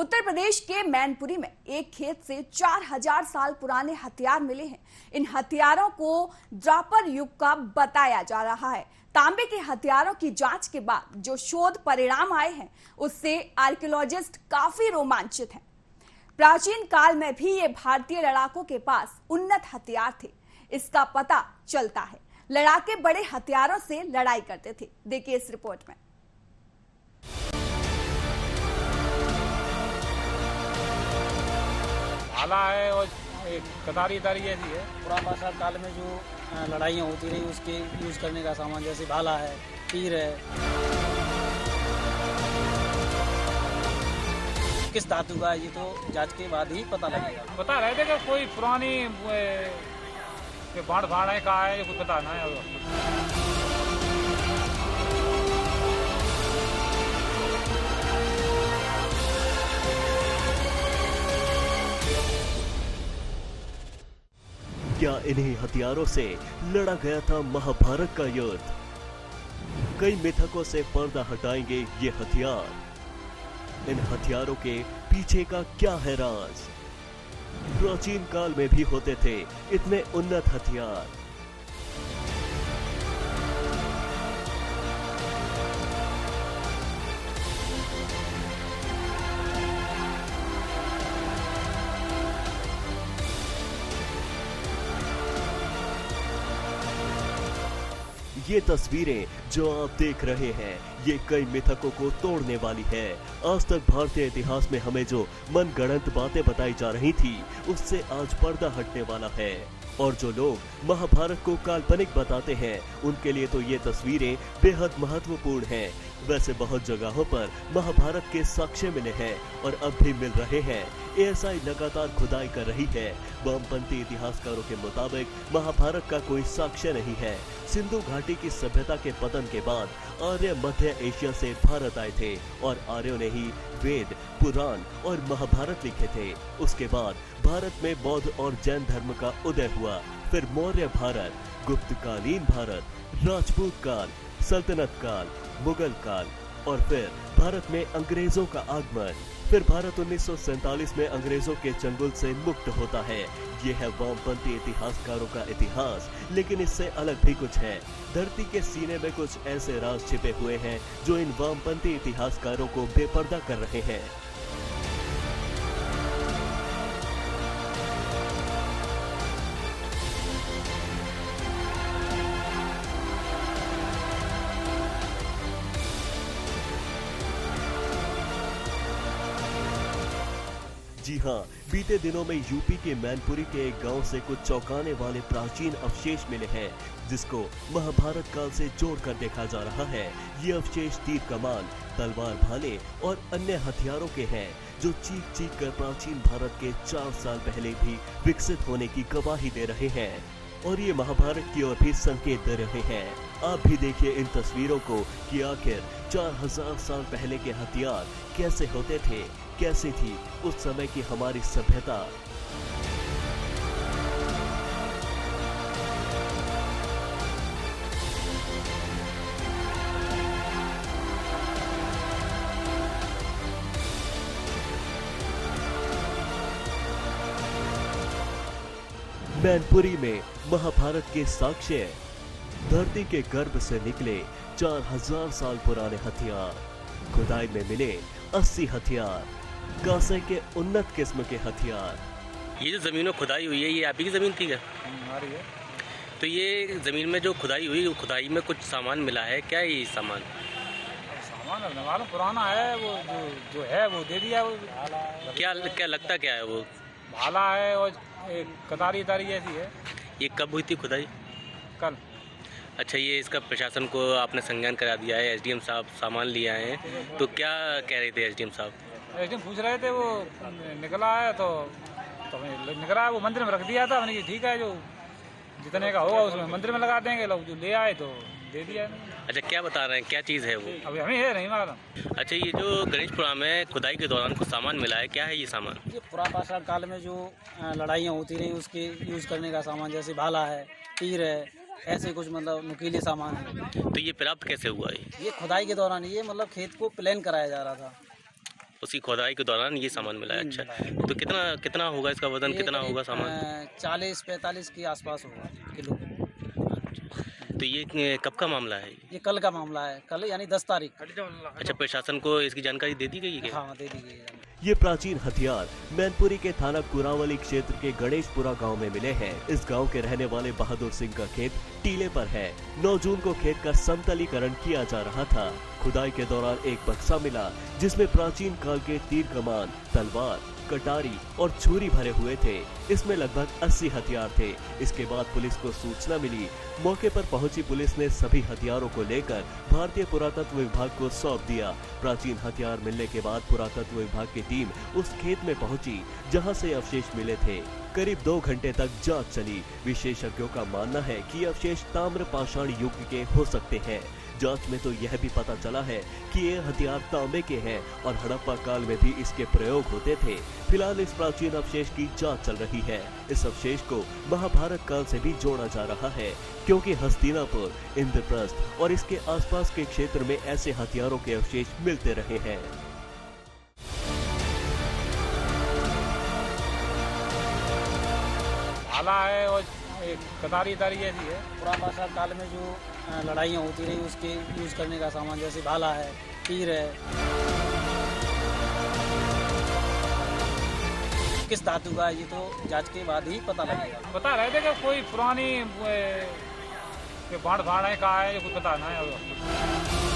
उत्तर प्रदेश के मैनपुरी में एक खेत से 4000 साल पुराने हथियार मिले हैं। इन हथियारों को द्वापर युग का बताया जा रहा है। तांबे के हथियारों की जांच के बाद जो शोध परिणाम आए हैं उससे आर्कियोलॉजिस्ट काफी रोमांचित हैं। प्राचीन काल में भी ये भारतीय लड़ाकों के पास उन्नत हथियार थे, इसका पता चलता है। लड़ाके बड़े हथियारों से लड़ाई करते थे। देखिए इस रिपोर्ट में। भाला है और एक कतारी ऐसी है। पुराना काल में जो लड़ाइयाँ होती रही उसके यूज करने का सामान, जैसे भाला है, तीर है। किस धातु का है ये तो जांच के बाद ही पता लगेगा। बता रहे थे कि कोई पुरानी बाढ़ है, कहाँ है, ये कुछ पता ना है। क्या इन्हीं हथियारों से लड़ा गया था महाभारत का युद्ध? कई मिथकों से पर्दा हटाएंगे ये हथियार। इन हथियारों के पीछे का क्या है राज? प्राचीन काल में भी होते थे इतने उन्नत हथियार। ये तस्वीरें जो आप देख रहे हैं ये कई मिथकों को तोड़ने वाली है। आज तक भारतीय इतिहास में हमें जो मनगढ़ंत बातें बताई जा रही थी उससे आज पर्दा हटने वाला है। और जो लोग महाभारत को काल्पनिक बताते हैं उनके लिए तो ये तस्वीरें बेहद महत्वपूर्ण हैं। वैसे बहुत जगहों पर महाभारत के साक्ष्य मिले हैं और अब भी मिल रहे हैं। एएसआई लगातार खुदाई कर रही है। वामपंथी इतिहासकारों के मुताबिक महाभारत का कोई साक्ष्य नहीं है। सिंधु घाटी की सभ्यता के पतन के बाद आर्य मध्य एशिया से भारत आए थे और आर्यों ने ही वेद, पुराण और महाभारत लिखे थे। उसके बाद भारत में बौद्ध और जैन धर्म का उदय हुआ। फिर मौर्य भारत, गुप्तकालीन भारत, राजपूत काल, सल्तनत काल, मुगल काल और फिर भारत में अंग्रेजों का आगमन। फिर भारत 1947 में अंग्रेजों के चंगुल से मुक्त होता है। ये है वामपंथी इतिहासकारों का इतिहास। लेकिन इससे अलग भी कुछ है। धरती के सीने में कुछ ऐसे राज छिपे हुए हैं जो इन वामपंथी इतिहासकारों को बेपर्दा कर रहे हैं। जी हाँ, बीते दिनों में यूपी के मैनपुरी के एक गांव से कुछ चौंकाने वाले प्राचीन अवशेष मिले हैं जिसको महाभारत काल से जोड़कर देखा जा रहा है। ये अवशेष तीर कमान, तलवार, भाले और अन्य हथियारों के हैं जो चीख चीख कर प्राचीन भारत के 4 साल पहले भी विकसित होने की गवाही दे रहे हैं और ये महाभारत की ओर भी संकेत दे रहे हैं। आप भी देखिए इन तस्वीरों को कि आखिर 4000 साल पहले के हथियार कैसे होते थे, कैसी थी उस समय की हमारी सभ्यता। मैनपुरी में महाभारत के साक्ष्य, धरती के गर्भ से निकले 4000 साल पुराने हथियार, खुदाई में मिले 80 हथियार, कांसे के उन्नत किस्म के हथियार। ये जो जमीन में खुदाई हुई है ये आप ही की जमीन थी क्या? हमारी है। तो ये जमीन में जो खुदाई हुई, खुदाई में कुछ सामान मिला है, क्या है ये सामान? सामान मालूम पुराना है, वो जो है वो दे दिया। वो क्या लगता क्या है वो? भाला है और एक कतारी ऐसी है। ये कब हुई थी खुदाई? कल। अच्छा, ये इसका प्रशासन को आपने संज्ञान करा दिया है, एसडीएम साहब सामान लिए आए हैं, तो क्या कह रहे थे एसडीएम साहब? एसडीएम पूछ रहे थे, वो निकला है तो निकला है, वो मंदिर में रख दिया था। हमने ठीक है, जो जितने का होगा उसमें मंदिर में लगा देंगे। लोग जो ले आए तो दे दिया। अच्छा, क्या बता रहे हैं, क्या चीज़ है वो? अभी हमें है नहीं मालूम। अच्छा, ये जो गणेशपुरा में खुदाई के दौरान कुछ सामान मिला है, क्या है ये सामान? ये पुराना काल में जो लड़ाइयाँ होती रही उसके यूज करने का सामान, जैसे भाला है, तीर है, ऐसे कुछ मतलब नुकीले सामान है। तो ये प्राप्त कैसे हुआ है? ये खुदाई के दौरान, ये मतलब खेत को प्लान कराया जा रहा था। उसकी खुदाई के दौरान ये सामान मिला है। अच्छा, तो कितना होगा इसका वजन, कितना होगा सामान? 40-45 के आसपास होगा किलो। तो ये कब का मामला है? ये कल का मामला है, कल यानी 10 तारीख। अच्छा, प्रशासन को इसकी जानकारी दे दी गई है? हाँ, दे दी गई है। ये प्राचीन हथियार मैनपुरी के थाना कुरावली क्षेत्र के गणेशपुरा गांव में मिले हैं। इस गांव के रहने वाले बहादुर सिंह का खेत टीले पर है। 9 जून को खेत का समतलीकरण किया जा रहा था। खुदाई के दौरान एक बक्सा मिला जिसमें प्राचीन काल के तीर कमान, तलवार, कटारी और छुरी भरे हुए थे। इसमें लगभग 80 हथियार थे। इसके बाद पुलिस को सूचना मिली। मौके पर पहुंची पुलिस ने सभी हथियारों को लेकर भारतीय पुरातत्व विभाग को सौंप दिया। प्राचीन हथियार मिलने के बाद पुरातत्व विभाग की टीम उस खेत में पहुंची जहां से अवशेष मिले थे। करीब 2 घंटे तक जांच चली। विशेषज्ञों का मानना है कि अवशेष ताम्र पाषाण युग के हो सकते हैं। जांच में तो यह भी पता चला है कि ये हथियार तांबे के हैं और हड़प्पा काल में भी इसके प्रयोग होते थे। फिलहाल इस प्राचीन अवशेष की जांच चल रही है। इस अवशेष को महाभारत काल से भी जोड़ा जा रहा है, क्योंकि हस्तिनापुर, इंद्रप्रस्थ और इसके आसपास के क्षेत्र में ऐसे हथियारों के अवशेष मिलते रहे हैं। भाला है और एक कतारी तारी जैसी है। पुरापाषाण काल में जो लड़ाइयाँ होती रही उसके यूज करने का सामान, जैसे भाला है, तीर है। किस धातु का है ये तो जांच के बाद ही पता लगेगा। बता रहे थे कि कोई पुरानी बाढ़ है, कहा है, कुछ पता नहीं है।